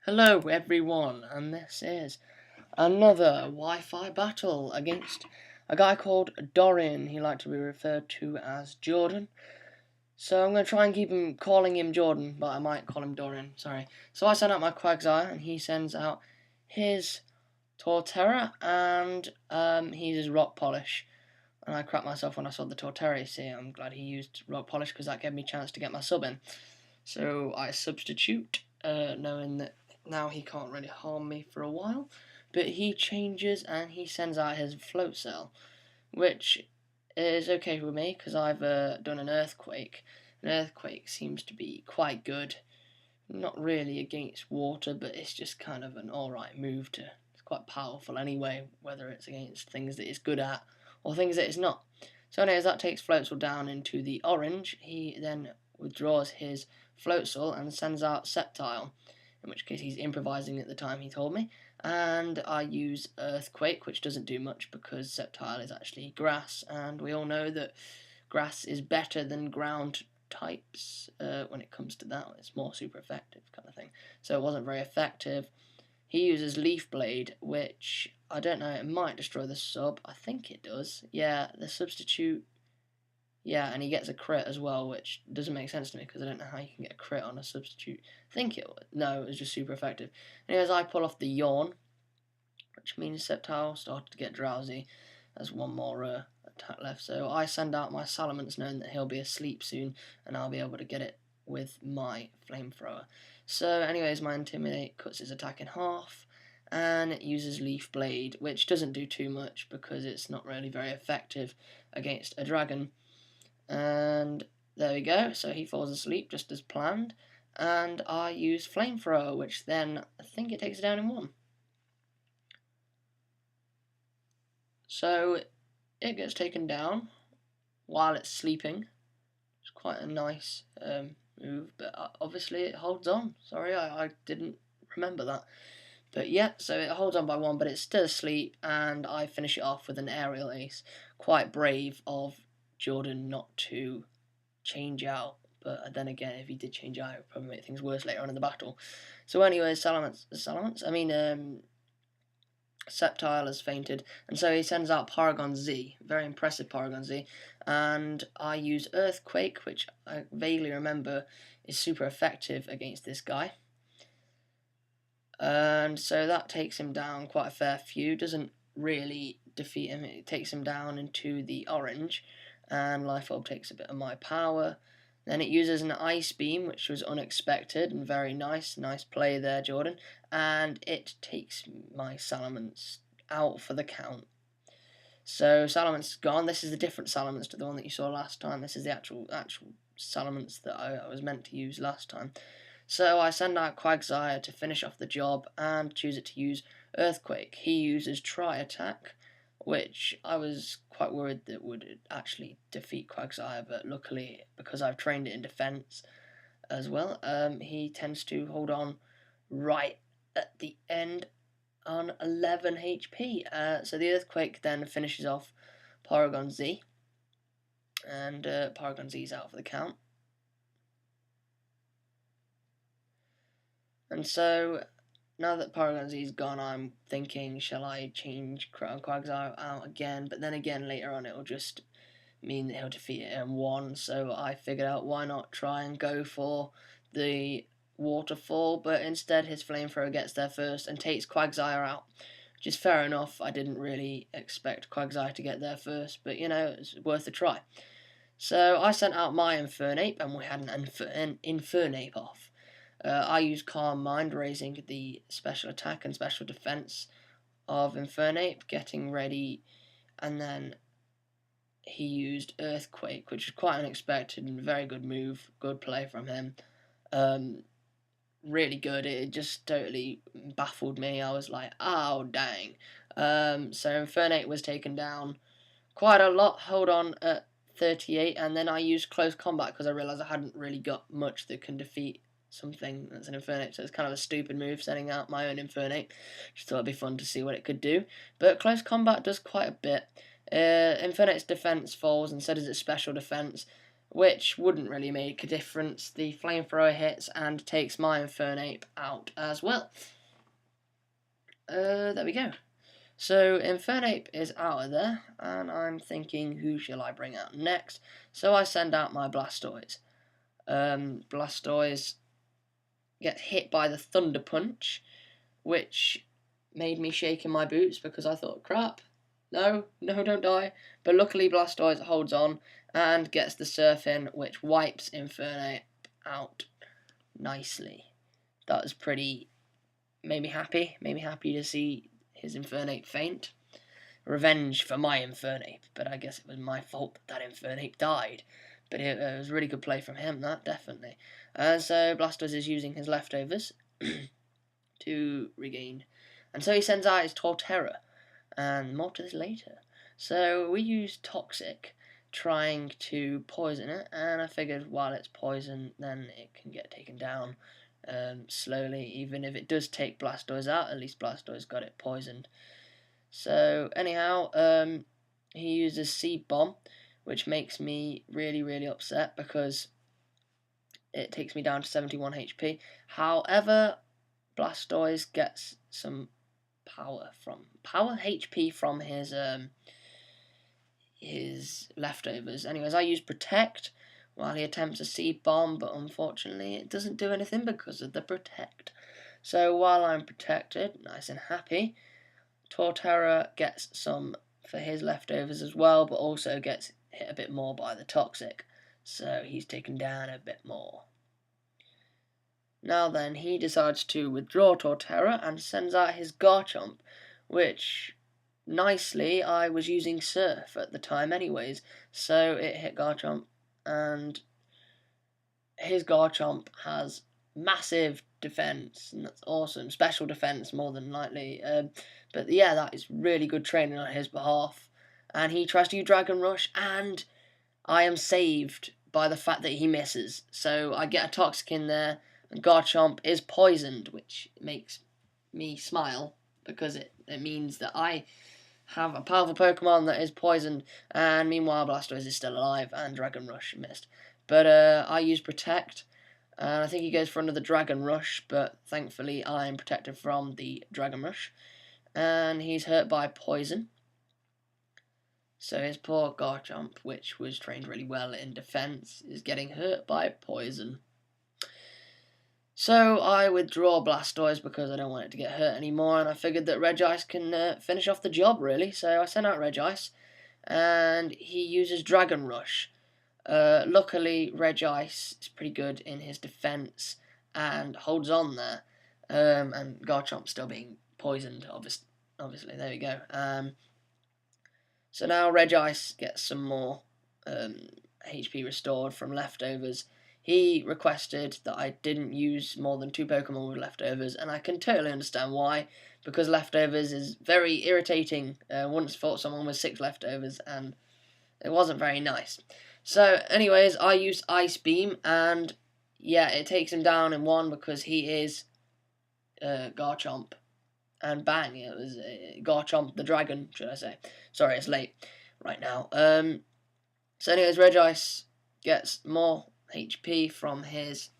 Hello everyone, and this is another Wi-Fi battle against a guy called Dorian. He liked to be referred to as Jordan. So I'm going to try and keep calling him Jordan, but I might call him Dorian, sorry. So I send out my Quagsire, and he sends out his Torterra, and he's his Rock Polish. And I cracked myself when I saw the Torterra, you see. I'm glad he used Rock Polish, because that gave me a chance to get my sub in. So I substitute, knowing that now he can't really harm me for a while, but he changes and he sends out his float cell, which is okay with me because I've done an earthquake. An earthquake seems to be quite good, not really against water, but it's just kind of an alright move to. It's quite powerful anyway, whether it's against things that it's good at or things that it's not. So anyways, that takes Floatzel down into the orange. He then withdraws his Floatzel and sends out Sceptile, in which case he's improvising at the time he told me, and I use Earthquake, which doesn't do much because Sceptile is actually grass, and we all know that grass is better than ground types when it comes to that. It's more super effective kind of thing, so it wasn't very effective. He uses Leaf Blade, which, I don't know, it might destroy the sub. I think it does. Yeah, the substitute. Yeah, and he gets a crit as well, which doesn't make sense to me because I don't know how you can get a crit on a substitute. I think it would. No, it was just super effective. Anyways, I pull off the Yawn, which means Sceptile started to get drowsy. There's one more attack left, so I send out my Salamence knowing that he'll be asleep soon, and I'll be able to get it with my Flamethrower. So anyways, my Intimidate cuts his attack in half, and it uses Leaf Blade, which doesn't do too much because it's not really very effective against a dragon. And there we go, so he falls asleep just as planned, and I use Flamethrower, which then I think it takes it down in one. So it gets taken down while it's sleeping. It's quite a nice move, but obviously it holds on. Sorry, I didn't remember that. But yeah, so it holds on by one, but it's still asleep, and I finish it off with an aerial ace. Quite brave of Jordan not to change out, but then again, if he did change out, it would probably make things worse later on in the battle. So anyways, Sceptile has fainted, and so he sends out Paragon Z, very impressive Paragon Z, and I use Earthquake, which I vaguely remember is super effective against this guy. And so that takes him down quite a fair few, doesn't really defeat him, it takes him down into the orange, and Life Orb takes a bit of my power. Then it uses an Ice Beam, which was unexpected and very nice. Nice play there, Jordan. And it takes my Salamence out for the count. So Salamence is gone. This is a different Salamence to the one that you saw last time. This is the actual Salamence that I was meant to use last time. So I send out Quagsire to finish off the job and choose it to use Earthquake. He uses Tri-Attack, which I was quite worried that would actually defeat Quagsire, but luckily, because I've trained it in defense as well, he tends to hold on right at the end on 11 HP. So the Earthquake then finishes off Paragon Z, and Paragon Z is out for the count. And so now that Paragon Z is gone, I'm thinking, shall I change Quagsire out again? But then again, later on, it'll just mean that he'll defeat it in one. So I figured out why not try and go for the Waterfall, but instead his Flamethrower gets there first and takes Quagsire out, which is fair enough. I didn't really expect Quagsire to get there first, but you know, it's worth a try. So I sent out my Infernape, and we had an Infernape off. I used Calm Mind, raising the special attack and special defense of Infernape, getting ready, and then he used Earthquake, which is quite unexpected and very good move, good play from him. Really good. It just totally baffled me. I was like, oh dang. So Infernape was taken down quite a lot. Hold on at 38, and then I used Close Combat because I realised I hadn't really got much that can defeat something that's an Infernape, so it's kind of a stupid move, sending out my own Infernape. Just thought it'd be fun to see what it could do. But Close Combat does quite a bit. Infernape's defense falls, and so does its special defense. which wouldn't really make a difference. The flamethrower hits and takes my Infernape out as well. There we go. So Infernape is out of there, and I'm thinking, who shall I bring out next? So I send out my Blastoise. Blastoise gets hit by the Thunder Punch, which made me shake in my boots because I thought, crap, no, don't die. But luckily Blastoise holds on and gets the Surf in, which wipes Infernape out nicely. That was pretty, made me happy to see his Infernape faint. Revenge for my Infernape, but I guess it was my fault that Infernape died. But it was a really good play from him, that, definitely. So Blastoise is using his leftovers to regain. And so he sends out his Torterra, and more to this later. So we use Toxic, trying to poison it, and I figured while it's poison, then it can get taken down slowly. Even if it does take Blastoise out, at least Blastoise got it poisoned. So anyhow, he uses Seed Bomb, which makes me really upset because it takes me down to 71 HP. However, Blastoise gets some power HP from his leftovers. Anyways, I use Protect while he attempts a Seed Bomb, but unfortunately it doesn't do anything because of the Protect. So while I'm protected, nice and happy, Torterra gets some for his leftovers as well, but also gets hit a bit more by the Toxic, so he's taken down a bit more. Now then, he decides to withdraw Torterra and sends out his Garchomp, which, nicely, I was using Surf at the time anyways, so it hit Garchomp, and his Garchomp has massive defense, and that's awesome. Special defense, more than likely. But yeah, that is really good training on his behalf. And he tries to use Dragon Rush, and I am saved by the fact that he misses. So I get a Toxic in there, and Garchomp is poisoned, which makes me smile, because it means that I have a powerful Pokemon that is poisoned, and meanwhile Blastoise is still alive, and Dragon Rush missed. But I use Protect, and I think he goes for another Dragon Rush, but thankfully I am protected from the Dragon Rush. And he's hurt by Poison. So his poor Garchomp, which was trained really well in defense, is getting hurt by Poison. So I withdraw Blastoise because I don't want it to get hurt anymore, and I figured that Regice can finish off the job, really. So I sent out Regice, and he uses Dragon Rush. Luckily, Regice is pretty good in his defense and holds on there, and Garchomp's still being poisoned, obviously. There we go. So now Regice gets some more HP restored from leftovers. He requested that I didn't use more than 2 Pokemon with leftovers, and I can totally understand why, because leftovers is very irritating. Once fought someone with 6 leftovers, and it wasn't very nice. So, anyways, I used Ice Beam, and yeah, it takes him down in 1 because he is Garchomp. And bang, it was Garchomp the Dragon, should I say. Sorry, it's late right now. So anyways, Regice gets more HP from his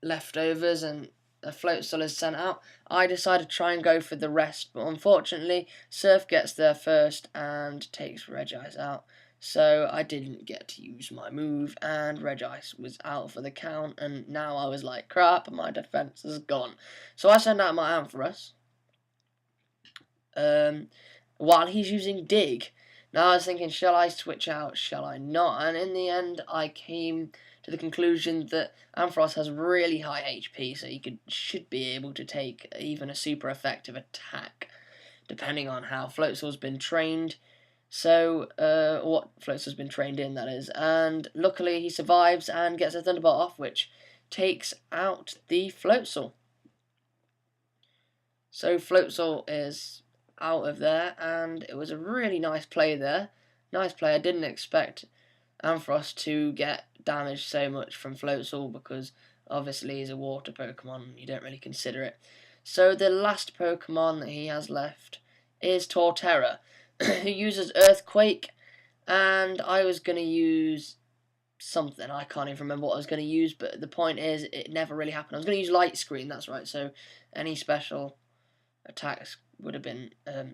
leftovers, and a Floatzel is sent out. I decided to try and go for the rest, but unfortunately, Surf gets there first and takes Regice out. So I didn't get to use my move, and Regice was out for the count, and now I was like, crap, my defense is gone. So I send out my Ampharos, while he's using Dig. Now I was thinking, shall I switch out, shall I not? And in the end, I came to the conclusion that Ampharos has really high HP, so he should be able to take even a super effective attack, depending on how Floatzel's been trained. So, what Floatzel's been trained in, that is. And luckily he survives and gets a Thunderbolt off, which takes out the Floatzel. So Floatzel is out of there, and it was a really nice play there. Nice play. I didn't expect Ampharos to get damaged so much from Floatzel, because obviously he's a water Pokemon, you don't really consider it. So the last Pokemon that he has left is Torterra, who uses Earthquake, and I was going to use something. I can't even remember what I was going to use, but the point is it never really happened. I was going to use light screen, that's right, so any special attacks would have been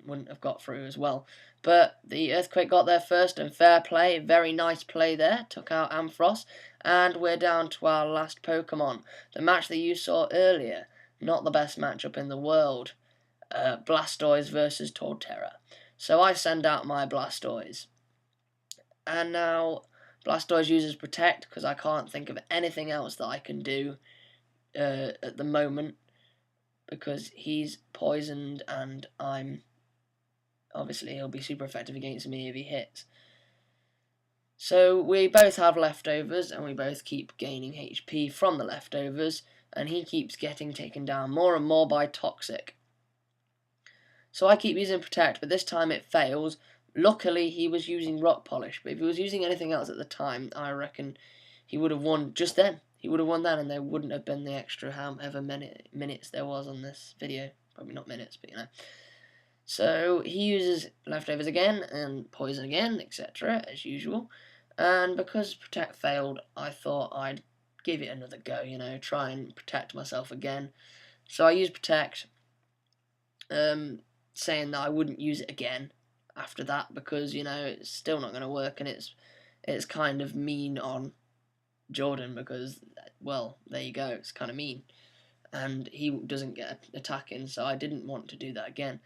wouldn't have got through as well. But the Earthquake got there first, and fair play, very nice play there, took out Ampharos, and we're down to our last Pokemon. The match that you saw earlier, not the best matchup in the world, Blastoise versus Torterra. So I send out my Blastoise, and now Blastoise uses Protect because I can't think of anything else that I can do at the moment, because he's poisoned and obviously he'll be super effective against me if he hits. So we both have leftovers, and we both keep gaining HP from the leftovers, and he keeps getting taken down more and more by Toxic. So I keep using Protect, but this time it fails. Luckily he was using Rock Polish, but if he was using anything else at the time, I reckon he would have won just then. He would have won then, and there wouldn't have been the extra however many minutes there was on this video. Probably not minutes, but you know. So he uses leftovers again, and poison again, etc., as usual. And because Protect failed, I thought I'd give it another go, you know, try and protect myself again. So I used Protect, saying that I wouldn't use it again after that, because, you know, it's still not going to work, and it's kind of mean on Jordan, because, well, there you go, it's kind of mean, and he doesn't get attacking, so I didn't want to do that again.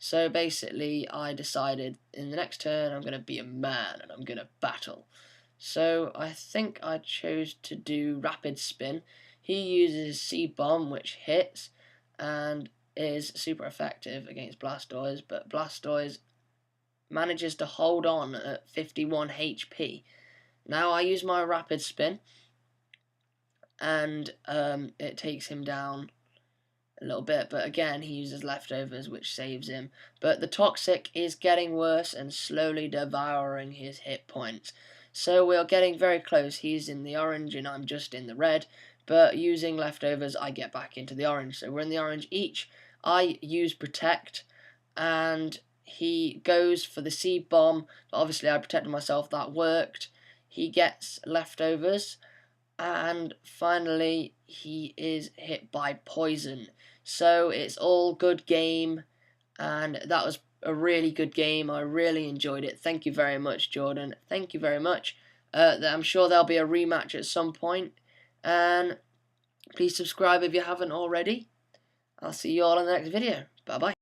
So basically I decided in the next turn I'm going to be a man and I'm going to battle. So I think I chose to do Rapid Spin. He uses C-Bomb, which hits and is super effective against Blastoise, but Blastoise manages to hold on at 51 HP. Now I use my Rapid Spin, and it takes him down a little bit, but again he uses leftovers, which saves him. But the Toxic is getting worse and slowly devouring his hit points. So we're getting very close. He's in the orange and I'm just in the red, but using leftovers I get back into the orange. So we're in the orange each. I use Protect, and he goes for the Seed Bomb, but obviously I protected myself, that worked. He gets leftovers, and finally he is hit by poison. So it's all good game, and that was a really good game. I really enjoyed it. Thank you very much, Jordan. Thank you very much. I'm sure there'll be a rematch at some point, and please subscribe if you haven't already. I'll see you all in the next video. Bye bye.